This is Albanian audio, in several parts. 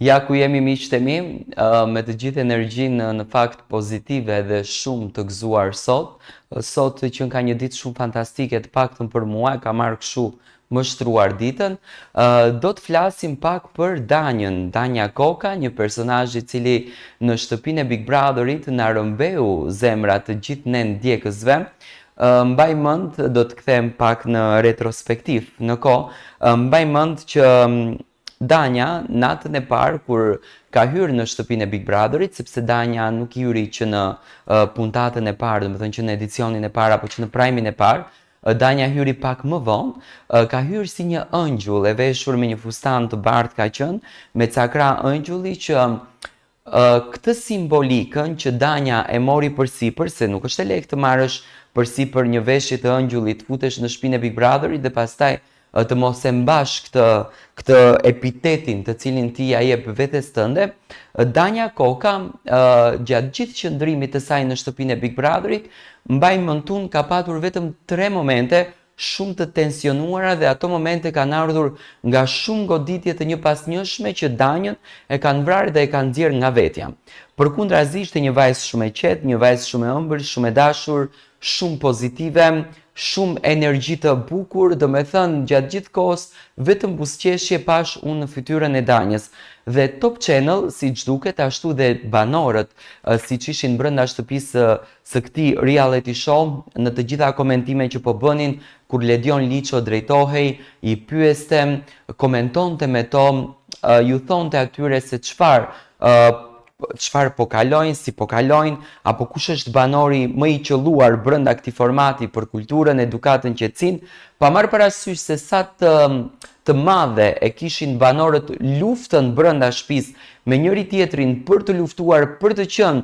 Ja ku jemi miqtë e mi, me të gjithë energjinë në fakt pozitive dhe shumë të gëzuar sot. Sot që ka një ditë shumë fantastike, të paktën për mua, ka marrë kështu më shtruar ditën. Do të flasim pak për Danjën, Danja Koka, një personazh i cili në shtëpinë e Big Brotherit na rëmbeu zemrat të gjithë ne ndjekësve. Mbaj mend, do të kthem pak në retrospektiv në kohë, mbaj mend që Danja, natën e parë kur ka hyrë në shtëpinë e Big Brotherit, sepse Danja nuk hyri që në puntatën e parë, domethënë që në edicionin e parë apo që në prajmin e parë, Danja hyri pak më vonë, ka hyrë si një ëngjull e veshur me një fustan të bardhë ka qenë, me cakra ëngjulli që këtë simbolikën që Danja e mori përsipër, se nuk është e lehtë të marrësh përsipër një veshje të ëngjullit, futesh në shtëpinë e Big Brotherit dhe pastaj të mos e mbash këtë epitetin të cilin ti ja jep vetes tënde. Danja Koka, gjatë gjithë qëndrimit të saj në shtëpinë e Big Brotherit, mbaj mend ka patur vetëm 3 momente shumë të tensionuara dhe ato momente kanë ardhur nga shumë goditje të njëpasnjëshme që Danjën e kanë vrarë dhe e kanë nxjerrë nga vetja. Përkundrazi ishte një vajzë shumë e qetë, një vajzë shumë e ëmbël, shumë e dashur, shumë pozitive, shumë energji të bukur, do me thënë gjatë gjithë kohës vetëm buzëqeshje pash unë në fytyrën e Danjës. Dhe Top Channel, si që duket, ashtu dhe banorët, si që ishin brenda shtëpisë së këtij reality show, në të gjitha komentime që po bënin, kur Ledion Liço drejtohej, i pyeste, komentonte me to, ju thonte atyre se çfarë po kalojnë, si po kalojnë, apo kush është banori më i qelluar brenda këtij formati për kulturën, edukatën, qetësinë, pa marrë parasysh se sa të madhe e kishin banorët luftën brenda shtëpisë me njëri tjetrin për të luftuar, për të qenë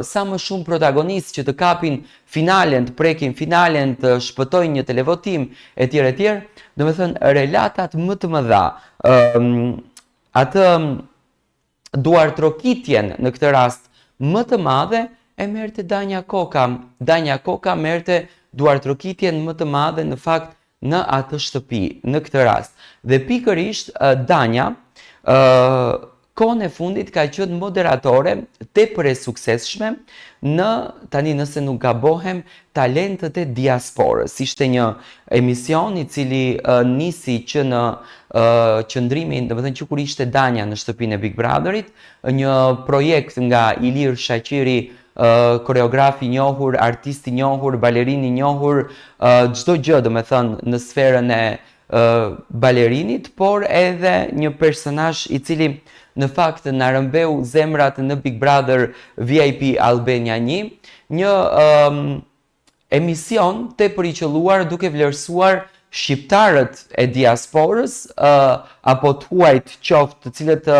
sa më shumë protagonistë që të kapin finalen, të prekin finalen, të shpëtojnë një televotim etj etj. Domethënë relatat më të mëdha, atë duartrokitjen në këtë rast më të madhe e merrte Danja Koka. Danja Koka merrte duartrokitjen më të madhe në fakt në atë shtëpi, në këtë rast. Dhe pikërisht Danja kohën e fundit ka qenë moderatore tepër e suksesshme në, tani nëse nuk gabohem, Talentet e Diasporës. Ishte një emision i cili nisi që në qëndrimin, domethënë që kur ishte Danja në shtëpinë e Big Brotherit, një projekt nga Ilir Shaqiri, koreograf i njohur, artist i njohur, balerin i njohur, çdo gjë domethënë në sferën e balerinit, por edhe një personazh i cili në fakt na rëmbeu zemrat në Big Brother VIP Albania 1, një emision tepër i qelluar duke vlerësuar shqiptarët e diasporës apo të huajt qoftë të cilët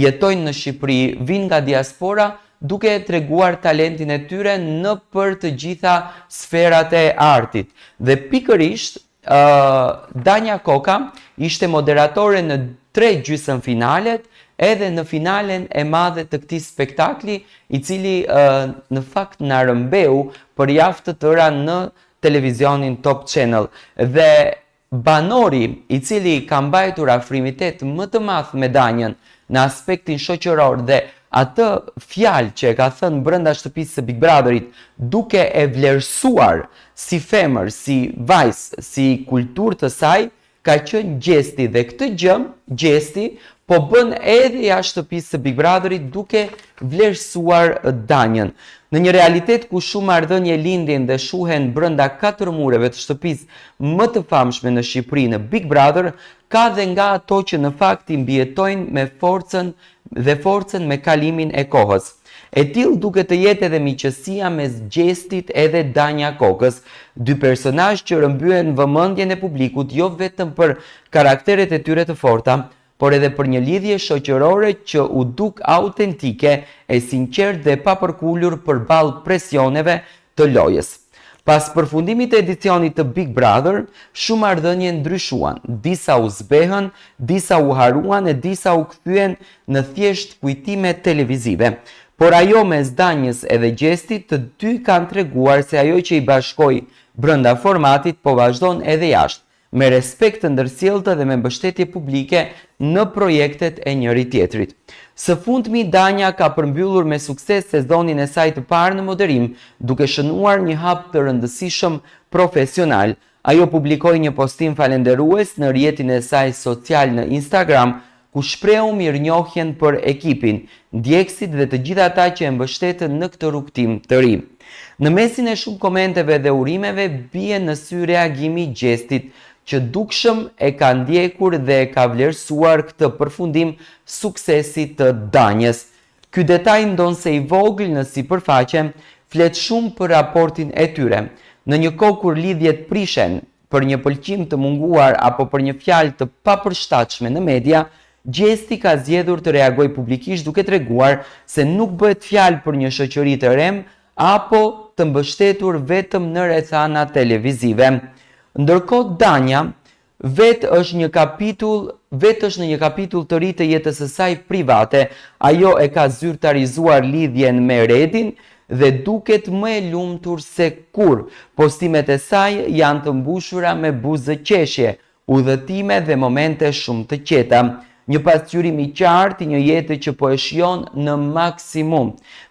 jetojnë në Shqipëri, vinë nga diaspora, duke treguar talentin e tyre në për të gjitha sferat e artit. Dhe pikërisht Danja Koka ishte moderatore në 3 gjysmëfinalet, edhe në finalen e madhe të këtij spektakli, i cili në fakt na rëmbeu për javë të tëra në televizionin Top Channel. Dhe banori i cili ka mbajtur afrimitet më të madh me Danjën në aspektin shoqëror dhe atë fjalë që e ka thënë brenda shtëpisë së Big Brotherit, duke e vlerësuar si femër, si vajzë, si kulturë të saj, ka qenë gjesti dhe këtë gjesti po bën edhe jashtë shtëpisë së Big Brotherit duke vlerësuar Danjën. Në një realitet ku shumë marrëdhënie lindin dhe shuhen brenda 4 mureve të shtëpisë më të famshme në Shqipëri, në Big Brother, ka dhe nga ato që në fakt i mbijetojnë me forcën me kalimin e kohës. E tillë duket të jetë edhe miqësia mes gjestit edhe Danja Kokës, 2 personazh që rëmbyen vëmendjen e publikut jo vetëm për karakteret e tyre të forta, por edhe për një lidhje shoqërore që u duk autentike, e sinqert dhe papërkullur përballë presioneve të lojës. Pas përfundimit të edicionit të Big Brother, shumë marrëdhënie ndryshuan. Disa u zbehën, disa u haruan e disa u kthyen në thjesht kujtime televizive. Por ajo mes Danjës edhe gjestit, të dy kanë treguar se ajo që i bashkoi brenda formatit po vazhdon edhe jashtë. me respekt të ndërsjelltë dhe me mbështetje publike në projektet e njëri tjetrit. Së fundmi, Danja ka përmbyllur me sukses sezonin e saj të parë në moderim, duke shënuar një hap të rëndësishëm profesional. Ajo publikoi një postim falenderues në rrjetin e saj social në Instagram, ku shprehu mirënjohjen për ekipin, ndjekësit dhe të gjithë ata që e mbështetën në këtë rrugtim të ri. Në mesin e shumë komenteve dhe urimeve bie në sy reagimi i Gjestit, që dukshëm e ka ndjekur dhe e ka vlerësuar këtë përfundim suksesi të Danjës. Ky detaj ndonse i vogël në sipërfaqe flet shumë për raportin e tyre. Në një kohë kur lidhjet prishen për një pëlqim të munguar apo për një fjalë të papërshtatshme në media, Gjesti ka zgjedhur të reagojë publikisht duke treguar se nuk bëhet fjalë për një shoqëri të rem apo të mbështetur vetëm në rrethana televizive. Ndërkohë Danja vetë është në një kapitull të ri të jetës së saj private. Ajo e ka zyrtarizuar lidhjen me Redin dhe duket më e lumtur se kur. Postimet e saj janë të mbushura me buzë qeshje, udhëtime dhe momente shumë të qeta. Një pasqyrim i qartë i një jete që po e shijon në maksimum.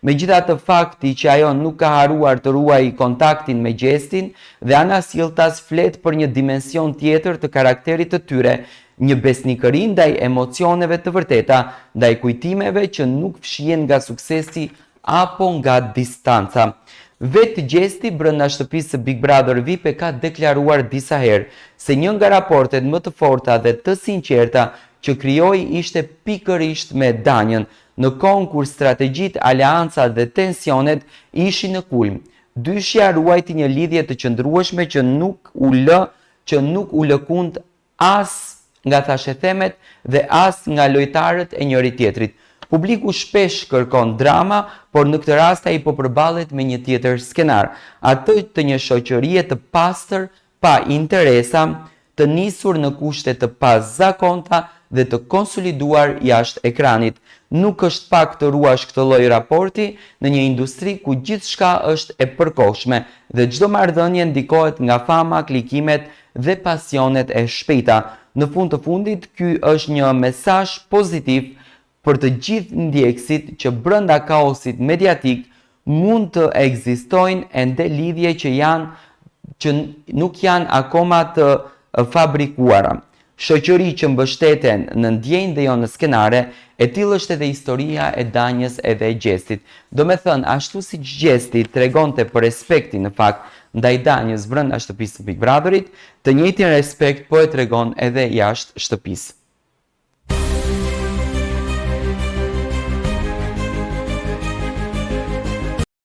Megjithatë fakti që ajo nuk ka haruar të ruajë kontaktin me Gjestin dhe ana sjelltas flet për një dimension tjetër të karakterit të tyre, një besnikëri ndaj emocioneve të vërteta, ndaj kujtimeve që nuk fshihen nga suksesi apo nga distanca. Vetë Gjesti brenda shtëpisë së Big Brother VIP e ka deklaruar disa herë se një nga raportet më të forta dhe të sinqerta që krijoi ishte pikërisht me Danjën, në kohën kur strategjitë, aleancat dhe tensionet ishin në kulm. Dyshja ruajti një lidhje të qëndrueshme që nuk u lëkund as nga thashethemet dhe as nga lojtarët e njëri tjetrit. Publiku shpesh kërkon drama, por në këtë rast ai po përballet me një tjetër skenar, atë të një shoqërie të pastër, pa interesa, të nisur në kushte të pazakonta dhe të konsoliduar jashtë ekranit. Nuk është pak të ruash këtë lloj raporti në një industri ku gjithçka është e përkohshme dhe çdo marrëdhënie ndikohet nga fama, klikimet dhe pasionet e shpejta. Në fund të fundit, ky është një mesazh pozitiv për të gjithë ndjekësit që brenda kaosit mediatik mund të ekzistojnë ende lidhje që nuk janë akoma të fabrikuara. Shoqëri që mbështeten në ndjenjë dhe jo në skenare, e tillë është edhe historia e Danjës edhe e Gjestit. Do me thënë, ashtu si Gjesti tregonte për respektin në fakt ndaj Danjës brenda shtëpisë së Big Brotherit, të njëjtin respekt po e tregon edhe jashtë shtëpisë.